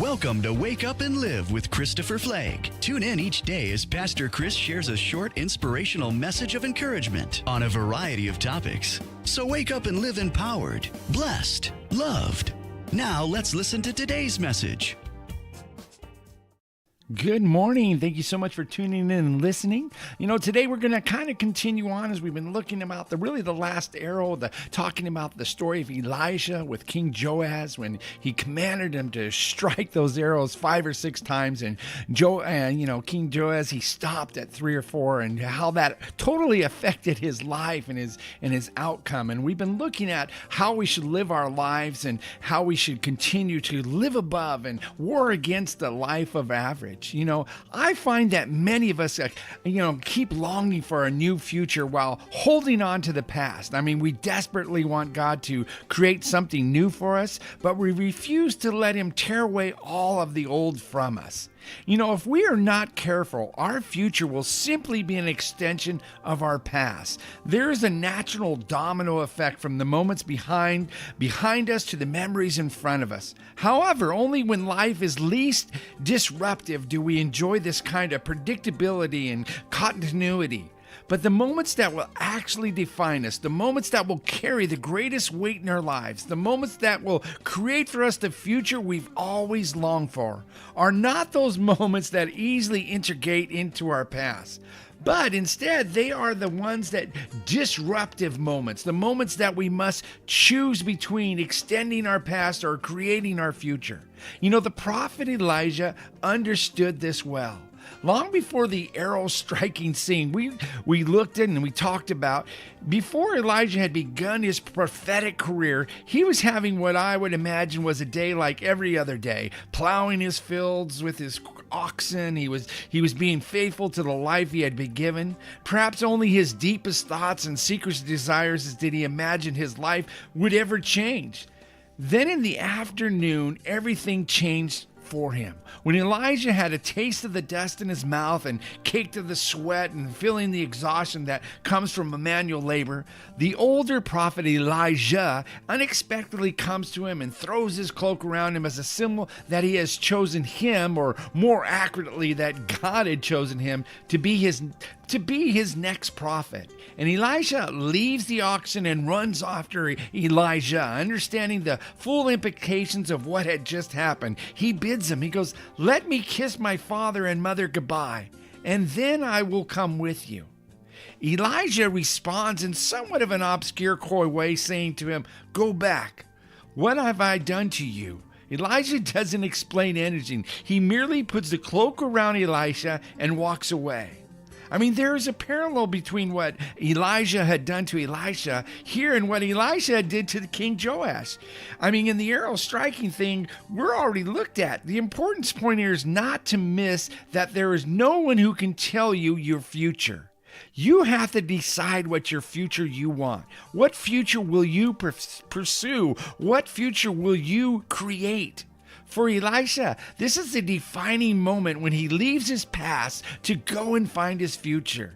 Welcome to Wake Up and Live with Christopher Flake. Tune in each day as Pastor Chris shares a short inspirational message of encouragement on a variety of topics. So wake up and live empowered, blessed, loved. Now let's listen to today's message. Good morning. Thank you so much for tuning in and listening. Today we're going to kind of continue on as we've been looking about the last arrow, talking about the story of Elijah with King Joaz when he commanded him to strike those arrows 5 or 6 times. And King Joaz, he stopped at 3 or 4, and how that totally affected his life and his outcome. And we've been looking at how we should live our lives and how we should continue to live above and war against the life of average. I find that many of us, keep longing for a new future while holding on to the past. We desperately want God to create something new for us, but we refuse to let Him tear away all of the old from us. If we are not careful, our future will simply be an extension of our past. There is a natural domino effect from the moments behind us to the memories in front of us. However, only when life is least disruptive do we enjoy this kind of predictability and continuity. But the moments that will actually define us, the moments that will carry the greatest weight in our lives, the moments that will create for us the future we've always longed for, are not those moments that easily integrate into our past. But instead, they are the ones that disruptive moments, the moments that we must choose between extending our past or creating our future. The prophet Elijah understood this well. Long before the arrow striking scene, we looked at and we talked about, before Elijah had begun his prophetic career, he was having what I would imagine was a day like every other day, plowing his fields with his oxen. He was being faithful to the life he had been given. Perhaps only his deepest thoughts and secret desires did he imagine his life would ever change. Then in the afternoon, everything changed for him. When Elijah had a taste of the dust in his mouth and caked of the sweat and feeling the exhaustion that comes from manual labor, the older prophet Elijah unexpectedly comes to him and throws his cloak around him as a symbol that he has chosen him, or more accurately, that God had chosen him to be his next prophet. And Elisha leaves the oxen and runs after Elijah, understanding the full implications of what had just happened. He bids him, he goes, "Let me kiss my father and mother goodbye, and then I will come with you." Elijah responds in somewhat of an obscure, coy way, saying to him, "Go back. What have I done to you?" Elijah doesn't explain anything. He merely puts the cloak around Elisha and walks away. There is a parallel between what Elijah had done to Elisha here and what Elisha did to the King Joash. In the arrow striking thing, we're already looked at. The important point here is not to miss that there is no one who can tell you your future. You have to decide what your future you want. What future will you pursue? What future will you create? For Elisha, this is the defining moment when he leaves his past to go and find his future.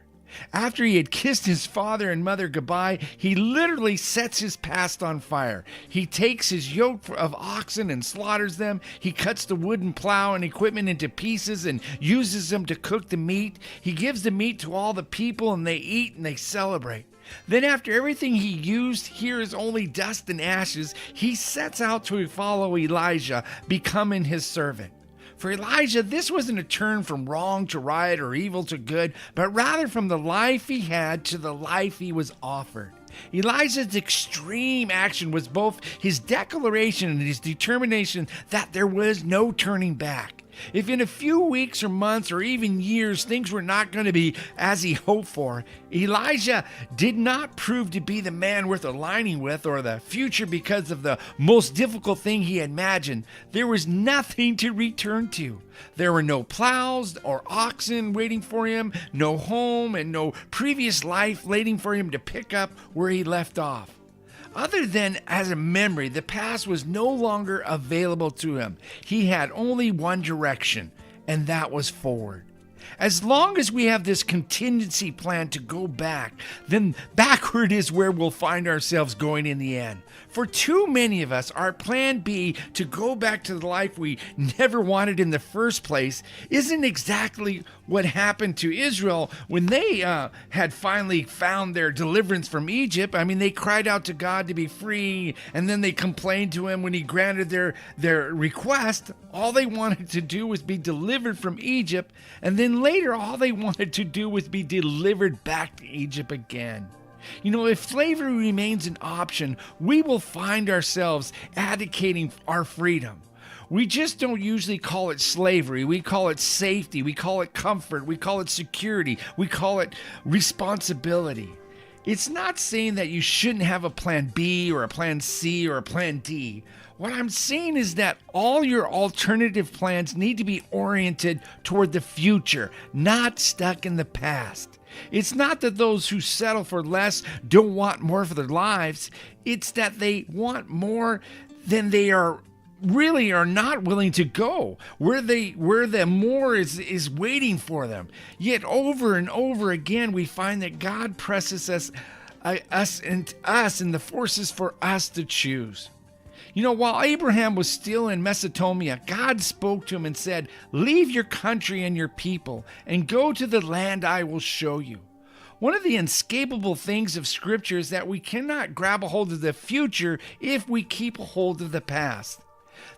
After he had kissed his father and mother goodbye, he literally sets his past on fire. He takes his yoke of oxen and slaughters them. He cuts the wooden plow and equipment into pieces and uses them to cook the meat. He gives the meat to all the people, and they eat and they celebrate. Then after everything he used here is only dust and ashes, he sets out to follow Elijah, becoming his servant. For Elijah, this wasn't a turn from wrong to right or evil to good, but rather from the life he had to the life he was offered. Elijah's extreme action was both his declaration and his determination that there was no turning back. If in a few weeks or months or even years things were not going to be as he hoped for, Elijah did not prove to be the man worth aligning with or the future because of the most difficult thing he had imagined. There was nothing to return to. There were no plows or oxen waiting for him, no home, and no previous life waiting for him to pick up where he left off. Other than as a memory, the past was no longer available to him. He had only one direction, and that was forward. As long as we have this contingency plan to go back, then backward is where we'll find ourselves going in the end. For too many of us, our plan B to go back to the life we never wanted in the first place isn't exactly what happened to Israel when they had finally found their deliverance from Egypt. I mean, they cried out to God to be free, and then they complained to him when he granted their request. All they wanted to do was be delivered from Egypt, and then later all they wanted to do was be delivered back to Egypt again. You know, if slavery remains an option, we will find ourselves advocating our freedom. We just don't usually call it slavery. We call it safety. We call it comfort. We call it security. We call it responsibility. It's not saying that you shouldn't have a plan B or a plan C or a plan D. What I'm saying is that all your alternative plans need to be oriented toward the future, not stuck in the past. It's not that those who settle for less don't want more for their lives. It's that they want more than they are not willing to go, where the more is waiting for them. Yet over and over again, we find that God presses us and the forces for us to choose. You know, while Abraham was still in Mesopotamia, God spoke to him and said, "Leave your country and your people and go to the land I will show you." One of the inescapable things of Scripture is that we cannot grab a hold of the future if we keep a hold of the past.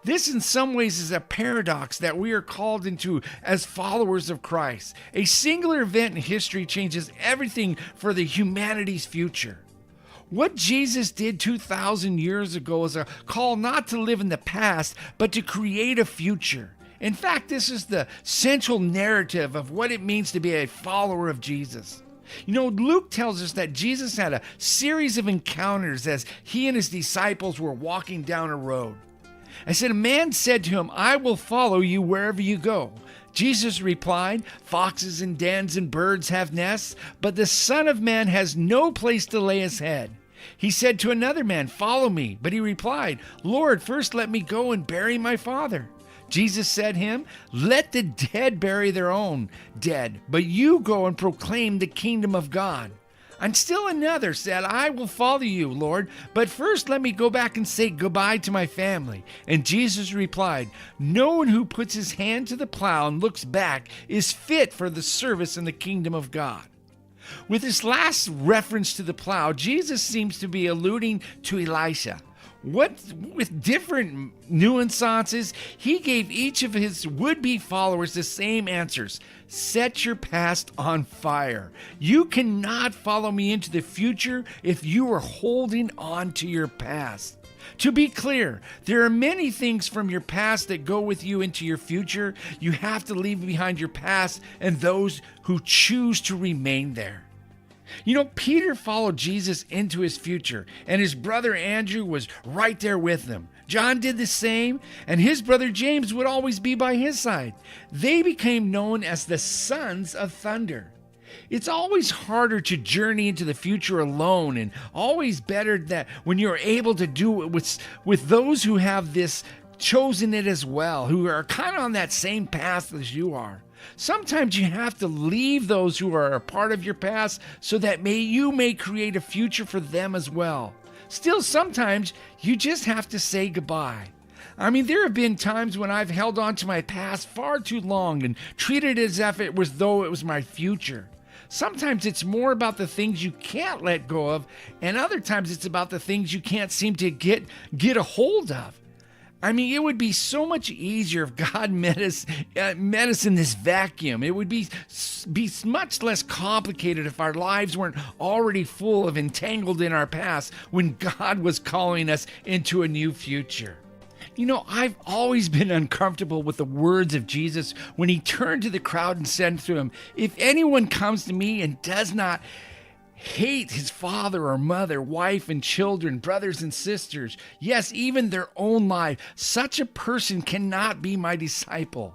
This in some ways is a paradox that we are called into as followers of Christ. A singular event in history changes everything for the humanity's future. What Jesus did 2,000 years ago is a call not to live in the past, but to create a future. In fact, this is the central narrative of what it means to be a follower of Jesus. You know, Luke tells us that Jesus had a series of encounters as he and his disciples were walking down a road. I said, a man said to him, "I will follow you wherever you go." Jesus replied, "Foxes and dens and birds have nests, but the Son of Man has no place to lay his head." He said to another man, "Follow me." But he replied, "Lord, first let me go and bury my father." Jesus said to him, "Let the dead bury their own dead, but you go and proclaim the kingdom of God." And still another said, "I will follow you, Lord, but first let me go back and say goodbye to my family." And Jesus replied, "No one who puts his hand to the plow and looks back is fit for the service in the kingdom of God." With this last reference to the plow, Jesus seems to be alluding to Elisha. With different nuances, he gave each of his would-be followers the same answers. Set your past on fire. You cannot follow me into the future if you are holding on to your past. To be clear, there are many things from your past that go with you into your future. You have to leave behind your past and those who choose to remain there. You know, Peter followed Jesus into his future, and his brother Andrew was right there with them. John did the same, and his brother James would always be by his side. They became known as the sons of thunder. It's always harder to journey into the future alone, and always better that when you're able to do it with those who have this chosen it as well, who are kind of on that same path as you are. Sometimes you have to leave those who are a part of your past so that you may create a future for them as well. Still, sometimes you just have to say goodbye. I mean, there have been times when I've held on to my past far too long and treated it as if it was though it was my future. Sometimes it's more about the things you can't let go of, and other times it's about the things you can't seem to get a hold of. I mean, it would be so much easier if God met us in this vacuum. It would be much less complicated if our lives weren't already full of entangled in our past when God was calling us into a new future. You know, I've always been uncomfortable with the words of Jesus when he turned to the crowd and said to him, "If anyone comes to me and does not hate his father or mother, wife and children, brothers and sisters, yes, even their own life, such a person cannot be my disciple."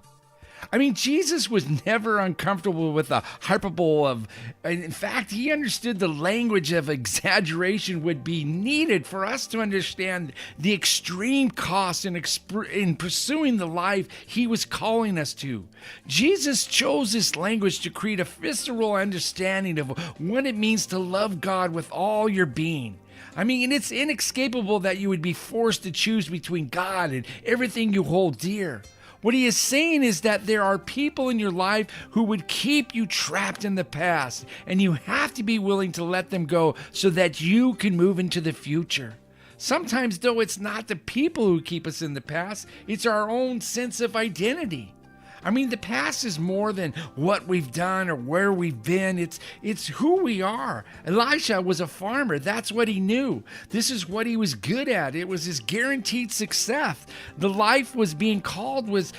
I mean, Jesus was never uncomfortable with the hyperbole of, in fact, he understood the language of exaggeration would be needed for us to understand the extreme cost in pursuing the life he was calling us to. Jesus chose this language to create a visceral understanding of what it means to love God with all your being. I mean, it's inescapable that you would be forced to choose between God and everything you hold dear. What he is saying is that there are people in your life who would keep you trapped in the past, and you have to be willing to let them go so that you can move into the future. Sometimes, though, it's not the people who keep us in the past, it's our own sense of identity. I mean, the past is more than what we've done or where we've been. It's who we are. Elisha was a farmer. That's what he knew. This is what he was good at. It was his guaranteed success. The life was being called was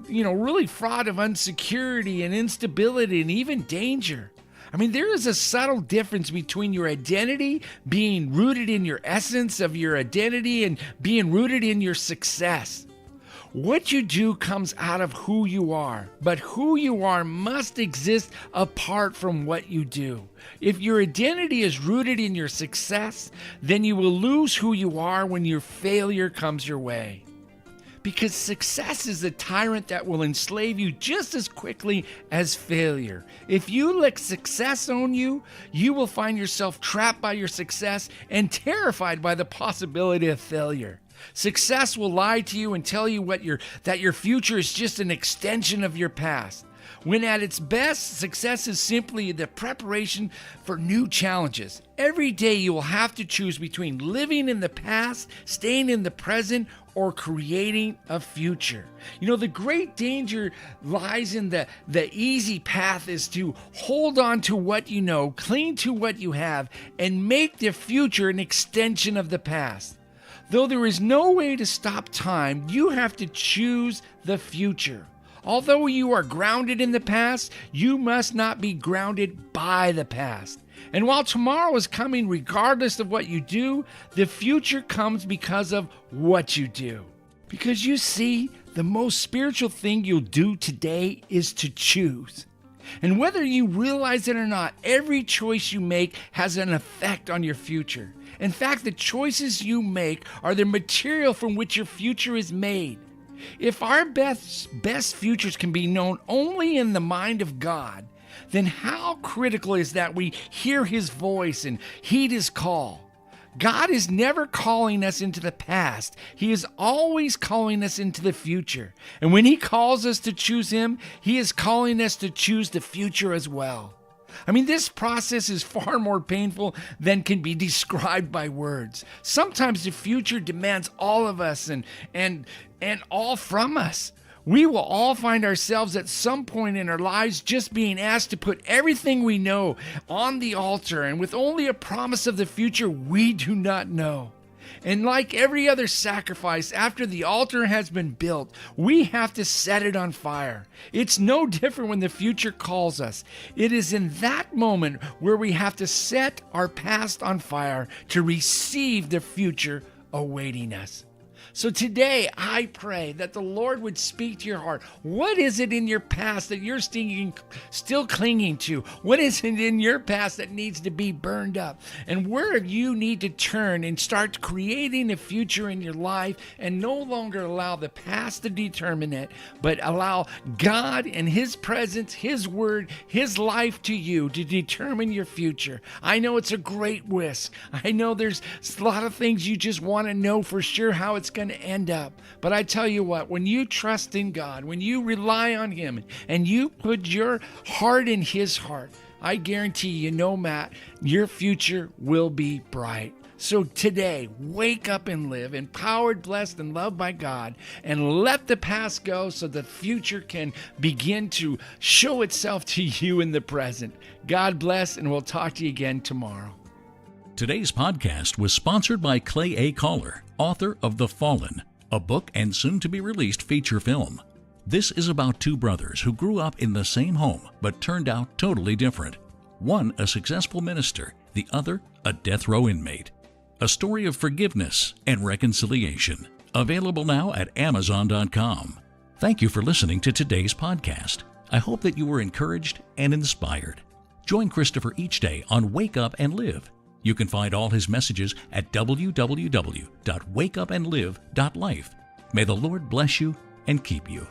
really fraught of insecurity and instability and even danger. I mean, there is a subtle difference between your identity being rooted in your essence of your identity and being rooted in your success. What you do comes out of who you are, but who you are must exist apart from what you do. If your identity is rooted in your success, then you will lose who you are when your failure comes your way. Because success is a tyrant that will enslave you just as quickly as failure. If you let success own you, you will find yourself trapped by your success and terrified by the possibility of failure. Success will lie to you and tell you that your future is just an extension of your past. When at its best, success is simply the preparation for new challenges. Every day you will have to choose between living in the past, staying in the present, or creating a future. You know, the great danger lies in the easy path is to hold on to what you know, cling to what you have, and make the future an extension of the past. Though there is no way to stop time, you have to choose the future. Although you are grounded in the past, you must not be grounded by the past. And while tomorrow is coming regardless of what you do, the future comes because of what you do. Because you see, the most spiritual thing you'll do today is to choose. And whether you realize it or not, every choice you make has an effect on your future. In fact, the choices you make are the material from which your future is made. If our best futures can be known only in the mind of God, then how critical is that we hear his voice and heed his call? God is never calling us into the past. He is always calling us into the future. And when he calls us to choose him, he is calling us to choose the future as well. I mean, this process is far more painful than can be described by words. Sometimes the future demands all of us and all from us. We will all find ourselves at some point in our lives just being asked to put everything we know on the altar, and with only a promise of the future we do not know. And like every other sacrifice, after the altar has been built, we have to set it on fire. It's no different when the future calls us. It is in that moment where we have to set our past on fire to receive the future awaiting us. So today, I pray that the Lord would speak to your heart. What is it in your past that you're still clinging to? What is it in your past that needs to be burned up? And where you need to turn and start creating a future in your life and no longer allow the past to determine it, but allow God and his presence, his word, his life to you to determine your future. I know it's a great risk. I know there's a lot of things you just want to know for sure how it's going to end up. But I tell you what, when you trust in God, when you rely on him and you put your heart in his heart, I guarantee you, Matt, your future will be bright. So today, wake up and live, empowered, blessed, and loved by God, and let the past go so the future can begin to show itself to you in the present. God bless, and we'll talk to you again tomorrow. Today's podcast was sponsored by Clay A. Collar, author of The Fallen, a book and soon-to-be-released feature film. This is about two brothers who grew up in the same home but turned out totally different. One a successful minister, the other a death row inmate. A story of forgiveness and reconciliation. Available now at Amazon.com. Thank you for listening to today's podcast. I hope that you were encouraged and inspired. Join Christopher each day on Wake Up and Live. You can find all his messages at www.wakeupandlive.life. May the Lord bless you and keep you.